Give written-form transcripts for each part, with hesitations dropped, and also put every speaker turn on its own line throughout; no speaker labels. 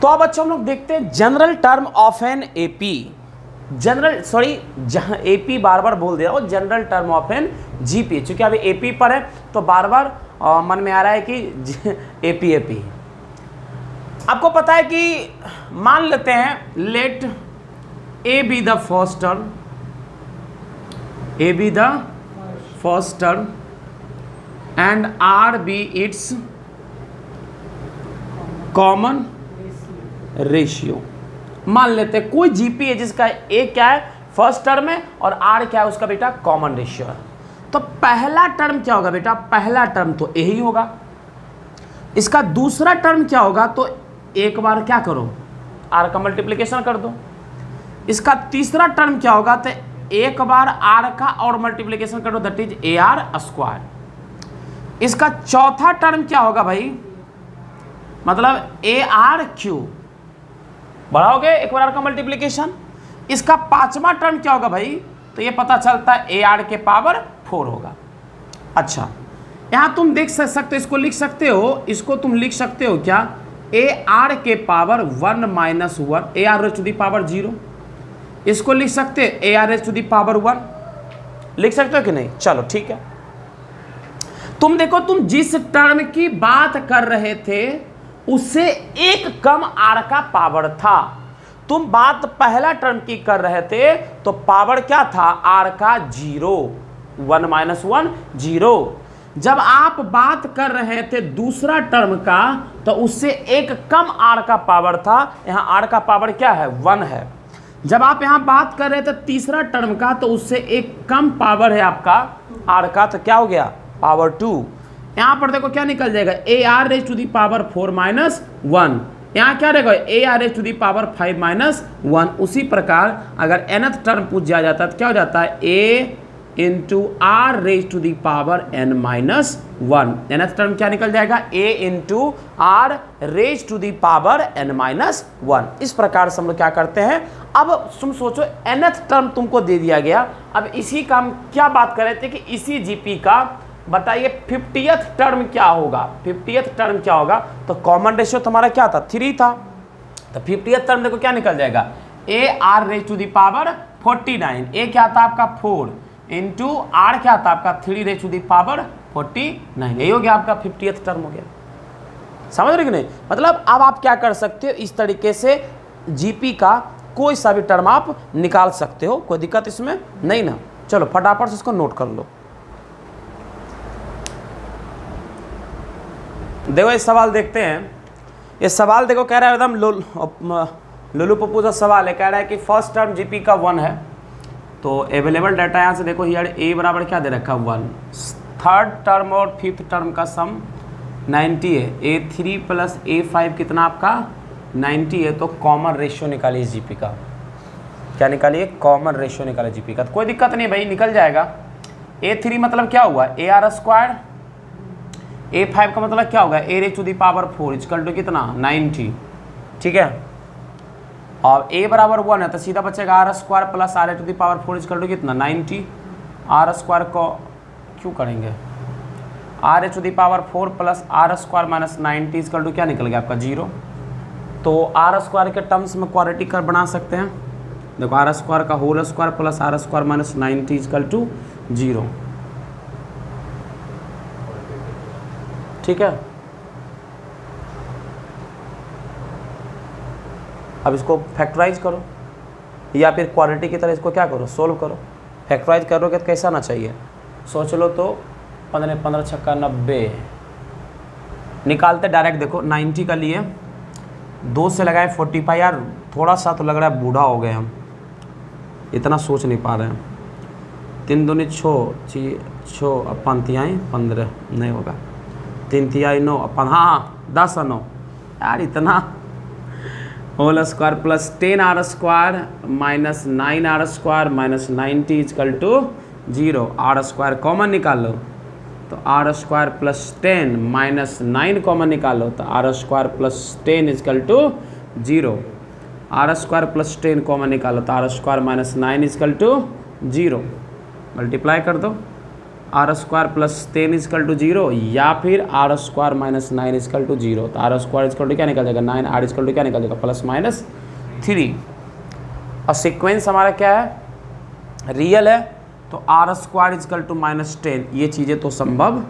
तो अब बच्चों हम लोग देखते हैं general term of an AP, general sorry जहां एपी बार बार बोल दे रहा हूं, general term of an GP, चूंकि अभी एपी पर है तो बार बार मन में आ रहा है कि एपी एपी। आपको पता है कि मान लेते हैं let a be the first term, a be the first term and r be its common ratio. मान लेते हैं कोई जीपी है जिसका ए क्या है फर्स्ट टर्म है और आर क्या है उसका बेटा कॉमन रेशियो है। तो पहला टर्म क्या होगा बेटा, पहला टर्म तो ए ही होगा। इसका दूसरा टर्म क्या होगा, तो एक बार क्या करो आर का मल्टीप्लिकेशन कर दो। इसका तीसरा टर्म क्या होगा, तो एक बार आर का और मल्टीप्लिकेशन कर दो, that is a r square. इसका चौथा टर्म क्या होगा भाई, मतलब ए आर क्यू, बढ़ाओगे एक बार आर का मल्टीप्लिकेशन। इसका पांचवा टर्म क्या होगा भाई, तो ये पता चलता है ए आर के पावर 4 होगा। अच्छा यहां तुम देख सकते हो, इसको लिख सकते हो, इसको तुम लिख सकते हो क्या, ए आर के power 1 minus 1, a r raise to the power 0। इसको लिख सकते हैं a r raise to the power 1, लिख सकते हो कि नहीं, चलो ठीक है। तुम देखो तुम जिस टर्म की बात कर रहे थे उससे एक कम आर का पावर था। तुम बात पहला टर्म की कर रहे थे तो पावर क्या था आर का 0, 1 माइनस 1 0। जब आप बात कर रहे थे दूसरा टर्म का तो उससे एक कम आर का पावर था, यहां आर का पावर क्या है 1 है। जब आप यहां बात कर रहे थे तीसरा टर्म का तो उससे एक कम पावर है आपका आर का, तो क्या हो गया पावर 2। यहां पर देखो क्या निकल जाएगा, a r raise to the power 4 minus 1, यहाँ क्या रहेगा a r raise to the power 5 minus 1। उसी प्रकार अगर nth टर्म पूछ जाया जाता है तो क्या हो जाता है a into r raise to the power n minus 1। nth term क्या निकल जाएगा a into r raise to the power n minus 1। इस प्रकार से हम लोग क्या करते हैं, अब तुम सोचो nth टर्म तुमको दे दिया गया, अब इसी का हम क्या बात कर रहे थे कि इसी जीपी का बताइए 50th टर्म क्या होगा, 50th टर्म क्या होगा, तो कॉमन रेशियो तुम्हारा क्या था 3 था, तो 50th टर्म देखो क्या निकल जाएगा a r raise to the power 49, a क्या था आपका 4 इंटू आर क्या था आपका 3 रेज टू दी पावर 49, यही हो गया आपका 50th टर्म हो गया। समझ रहे कि नहीं, मतलब अब आप क्या कर सकते हो, इस तरीके से जीपी का कोई सा भी टर्म आप निकाल सकते हो, कोई दिक्कत इसमें नहीं ना। चलो फटाफट से इसको नोट कर लो। देखो ये सवाल देखते हैं, ये सवाल देखो कह रहा है एकदम लुलू पप्पू का सवाल है, कह रहा है कि फर्स्ट टर्म जीपी का 1 है, तो अवेलेबल डाटा यहाँ से देखो यार ए बराबर क्या दे रखा 1, थर्ड टर्म और फिफ्थ टर्म का सम 90 है, A3 प्लस A5 कितना आपका 90 है, तो कॉमन रेशियो निकालिए जीपी का, क्या निकालिए कॉमन रेशियो निकालिए जीपी का। तो कोई दिक्कत नहीं भाई निकल जाएगा। A3 मतलब क्या हुआ ए आर स्क्वायर, A5 का मतलब क्या होगा a raise to the power 4 equal to कितना 90, ठीक है। और A बराबर 1 है तो सीधा बचेगा r square plus r to the power 4 equal to कितना 90। आर स्क्वायर को क्यों करेंगे, r to the power 4 plus r square minus 90 equal to क्या निकल गया आपका 0। तो आर स्क्वायर के टर्म्स में क्वाड्रेटिक कर बना सकते हैं, देखो आर स्क्वायर का whole square plus r square minus 90 equal to 0, ठीक है। अब इसको फैक्टराइज करो या फिर क्वालिटी की तरह इसको क्या करो सोल्व करो। फैक्टराइज करोगे तो कैसा ना चाहिए, सोच लो तो 15 15 छक्का 90 निकालते डायरेक्ट। देखो 90 का लिए 2 से लगाए 45, यार थोड़ा सा तो लग रहा है बूढ़ा हो गए हम, इतना सोच नहीं पा रहे हैं। 3 दूनी 6 अपन तिहाई 15 नहीं होगा, 3 तिहाई 9 अपन हाँ 10 और 9 यार इतना, whole square plus 10 r square minus 9 r square minus 90 equal to 0। R square common निकाल लो तो r square plus 10 minus 9 common निकालो तो r square plus 10 equal to 0। R square plus 10 common निकालो तो r square minus 9 equal to 0। Multiply कर दो r square plus 10 equal to 0 या फिर r square minus 9 is equal to 0। तो आर स्क्वायर इजकल टू क्या निकल जाएगा 9, आर इजकल टू क्या निकल जाएगा प्लस माइनस 3। और सीक्वेंस हमारा क्या है रियल है, तो r square is equal to minus 10। ये चीज़ें तो संभव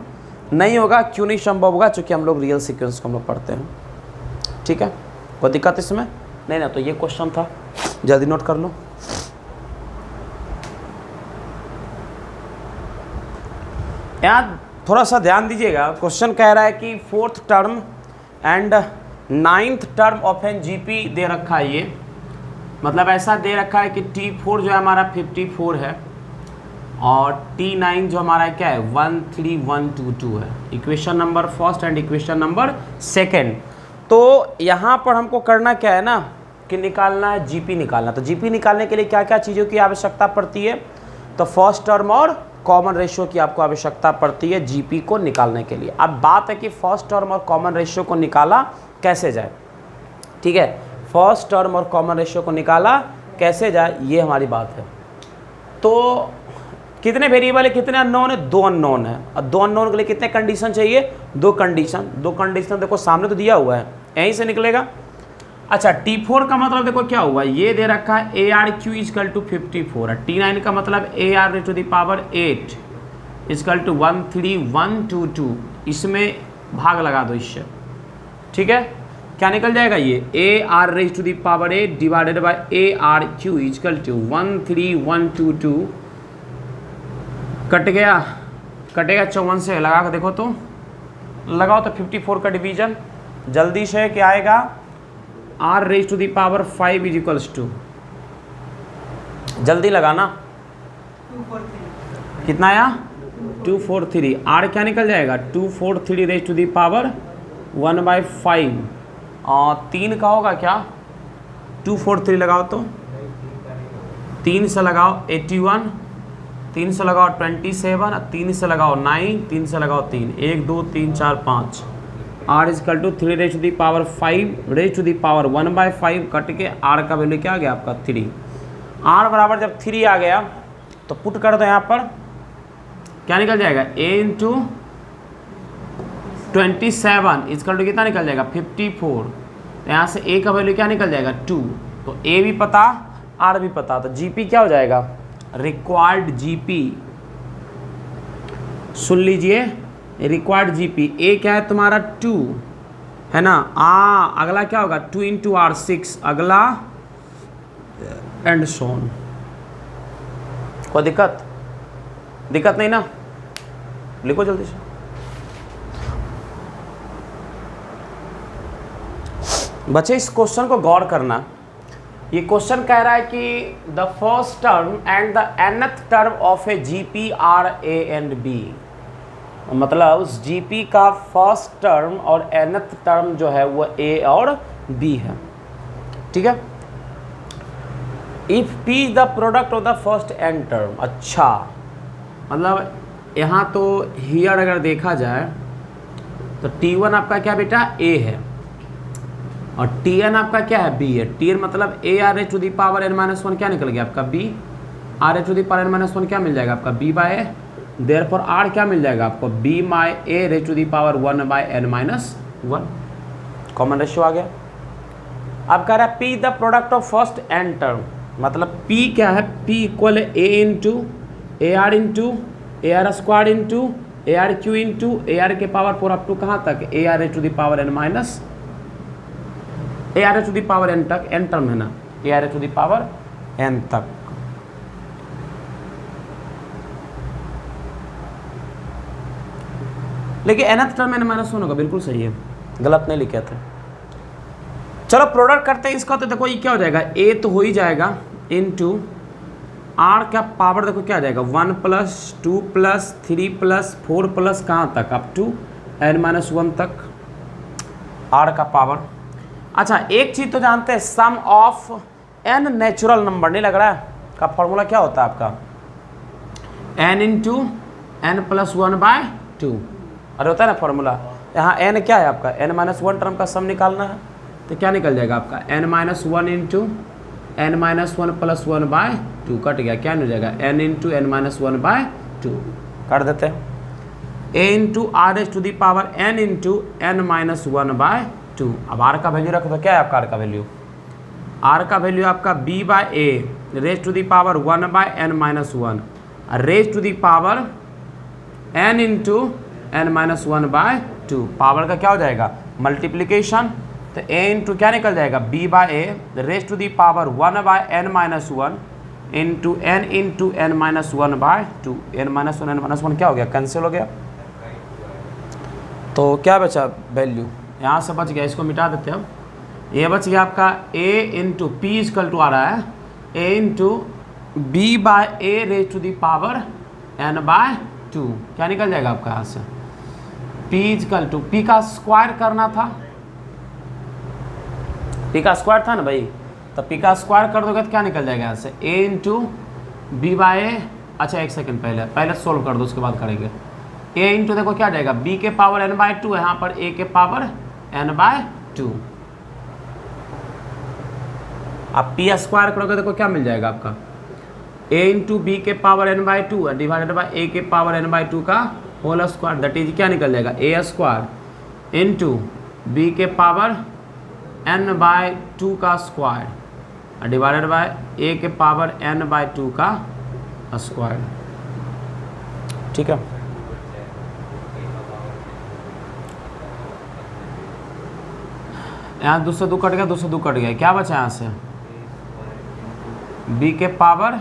नहीं होगा। क्यों नहीं संभव होगा? क्योंकि हम लोग रियल सीक्वेंस को हम लोग पढ़ते हैं। ठीक है, कोई दिक्कत इसमें नहीं ना। तो ये क्वेश्चन था, जल्दी नोट कर लो। यहाँ थोड़ा सा ध्यान दीजिएगा। क्वेश्चन कह रहा है कि 4th term and 9th term of an GP दे रखा है। ये मतलब ऐसा दे रखा है कि T4 जो है हमारा 54 है और T9 जो हमारा क्या है 13122 है। Equation number first and equation number second. तो यहाँ पर हमको करना क्या है ना कि निकालना है जीपी निकालना। तो जीपी निकालने के लिए क्या क्या चीज़ों की आवश्यकता पड़ती है? तो फर्स्ट टर्म और कॉमन रेशियो की आपको आवश्यकता पड़ती है जीपी को निकालने के लिए। अब बात है कि फर्स्ट टर्म और कॉमन रेशियो को निकाला कैसे जाए। ठीक है, फर्स्ट टर्म और कॉमन रेशियो को निकाला कैसे जाए, ये हमारी बात है। तो कितने वेरिएबल है, कितने अननोन है? 2 अननोन है। और 2 अननोन के लिए कितने कंडीशन चाहिए? 2 कंडीशन। 2 कंडीशन देखो सामने तो दिया हुआ है, यहीं से निकलेगा। अच्छा, T4 का मतलब देखो क्या हुआ, ये दे रखा है a r cube equal to 54 है। T9 का मतलब a r to the power 8 equal to 13122। इसमें भाग लगा दो इससे। ठीक है, क्या निकल जाएगा? ये a r raise to the power 8 divided by a r cube equal to 13122। Cut गया, कटेगा 54 से। लगा कर देखो तो, लगाओ तो 54 का डिवीजन जल्दी से क्या आएगा? R raise to the power 5 is equals to, जल्दी लगाना, 243। कितना आया? 243। आर क्या निकल जाएगा? 243 रेज टू द पावर 1/5। और 3 का होगा क्या? 243 लगाओ तो 3 से लगाओ 81, 3 से लगाओ 27, 3 से लगाओ 9, 3 से लगाओ 3, 1 2 3 4 5। R equal to 3 raise to the power 5 raise to the power 1/5 cut के आर का वैल्यू क्या आ गया आपका 3। आर बराबर जब 3 आ गया तो पुट कर दो यहाँ पर, क्या निकल जाएगा? ए इंटू 27 इजकल टू कितना निकल जाएगा? 54। तो यहाँ से ए का वैल्यू क्या निकल जाएगा? 2। तो ए भी पता, आर भी पता। तो जीपी क्या हो जाएगा? रिक्वायर्ड जीपी, सुन लीजिए, रिक्वायर्ड जीपी। ए क्या है तुम्हारा? 2 है ना। अगला क्या होगा? 2 इंटू आर 6, अगला एंड सोन। कोई दिक्कत नहीं ना? लिखो जल्दी से। बच्चे इस क्वेश्चन को गौर करना। ये क्वेश्चन कह रहा है कि the first term and the nth term of a GP are a and b. मतलब उस जीपी का फर्स्ट टर्म और nth टर्म जो है वो ए और बी है। ठीक है, if p is the product of the first n term. अच्छा, मतलब यहाँ तो हियर अगर देखा जाए तो T1 आपका क्या बेटा? ए है, और Tn आपका क्या है? बी है। Tn मतलब a r h to the power n-1 क्या निकल गया आपका? B. R h to the power n-1 क्या मिल जाएगा आपका? B by a. Therefore r क्या मिल जाएगा आपको? B by a raise to the power 1/n-1। Common ratio आ गया। अब कह रहा है p the product of first n term. मतलब पी क्या है? P equal a into a r square into a r cube into a r के पावर 4 अप टू कहाँ तक? A r h to the power n- a r h to the power n तक। N term है ना, a r h to the power n तक। लेकिन nth term n-1 होगा, बिल्कुल सही है, गलत नहीं लिखे थे। चलो प्रोडक्ट करते हैं इसका। तो देखो ये क्या हो जाएगा? ए तो हो ही जाएगा इनटू आर का पावर देखो क्या आ जाएगा? 1 + 2 + 3 + 4 + कहाँ तक? अप टू n-1 तक आर का पावर। अच्छा, एक चीज़ तो जानते हैं, सम ऑफ n नेचुरल नंबर, नहीं लग रहा है, का फॉर्मूला क्या होता है आपका? n into n + 1/2। अरे होता है ना फॉर्मूला। यहाँ n क्या है आपका? n-1 टर्म का सम निकालना है। तो क्या निकल जाएगा आपका? n-1 इंटू n-1 + 1/2 कट गया, क्या हो जाएगा? n into n-1/2। कर देते हैं। a into r raise to the power n into n minus 1/2। अब r का वैल्यू रखो तो क्या है आपका r का वैल्यू? r का वैल्यू आपका b by a raise to the power 1/n minus 1 raise to the power n into n minus 1/2। Power का क्या हो जाएगा? मल्टीप्लीकेशन। तो a इंटू क्या निकल जाएगा? b by a raise to the power 1/n minus 1 into n minus 1/2। n minus 1 क्या हो गया? कैंसिल हो गया। तो क्या बचा वैल्यू? यहाँ से बच गया, इसको मिटा देते हैं। अब ये बच गया आपका a into p equal to आ रहा है a into b by a raise to the power n/2। क्या निकल जाएगा आपका यहाँ से? p इजकल टू p का स्क्वायर करना था, p का स्क्वायर था ना भाई, तो p का स्क्वायर कर दोगे तो क्या निकल जाएगा यहाँ से? a इंटू बी बाय ए। अच्छा एक सेकंड पहले सोल्व कर दो, उसके बाद करेंगे। a इंटू देखो क्या जाएगा? b के पावर n/2 है, यहाँ पर a के पावर n/2। आप p स्क्वायर करोगे देखो क्या मिल जाएगा आपका? a इंटू बी के power n/2 divided by a के पावर n/2 का होल स्क्वायर, दैट इज क्या निकल जाएगा? a स्क्वायर इंटू बी के पावर n/2 का स्क्वायर डिवाइडेड बाय a के पावर n/2 का स्क्वायर। ठीक है, यहाँ 2 से 2 कट गया, 2 से 2 कट गया, क्या बचा यहाँ से? b के पावर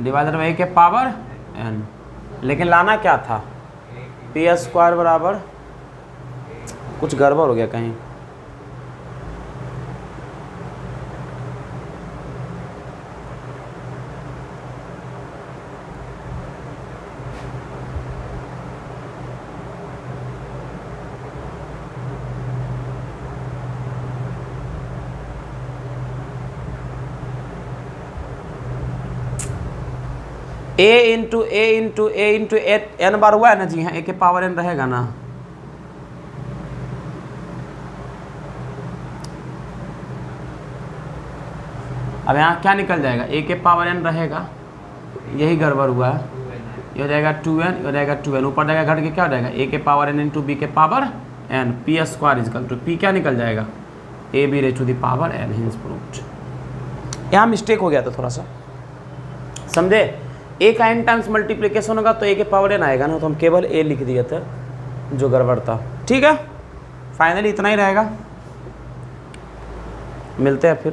डिवाइडेड बाई a के पावर n। लेकिन लाना क्या था? p स्क्वायर बराबर, कुछ गड़बड़ हो गया कहीं। a इंटू n बार हुआ है ना जी? हाँ, a के पावर n रहेगा ना। अब यहाँ क्या निकल जाएगा? a के पावर n रहेगा, यही गड़बड़ हुआ है। ये हो जाएगा 2n, हो जाएगा 2n, ऊपर जाएगा घट के क्या हो जाएगा? a के पावर n इंटू बी के power n, p square is equal to p क्या निकल जाएगा? a b raise to the power n। Hence proved. यहाँ मिस्टेक हो गया था थोड़ा सा, समझे? a का n टाइम्स मल्टीप्लिकेशन होगा तो a के पावर n आएगा ना, तो हम केवल a लिख दिए थे जो गड़बड़ था। ठीक है, फाइनली इतना ही रहेगा, मिलते हैं फिर।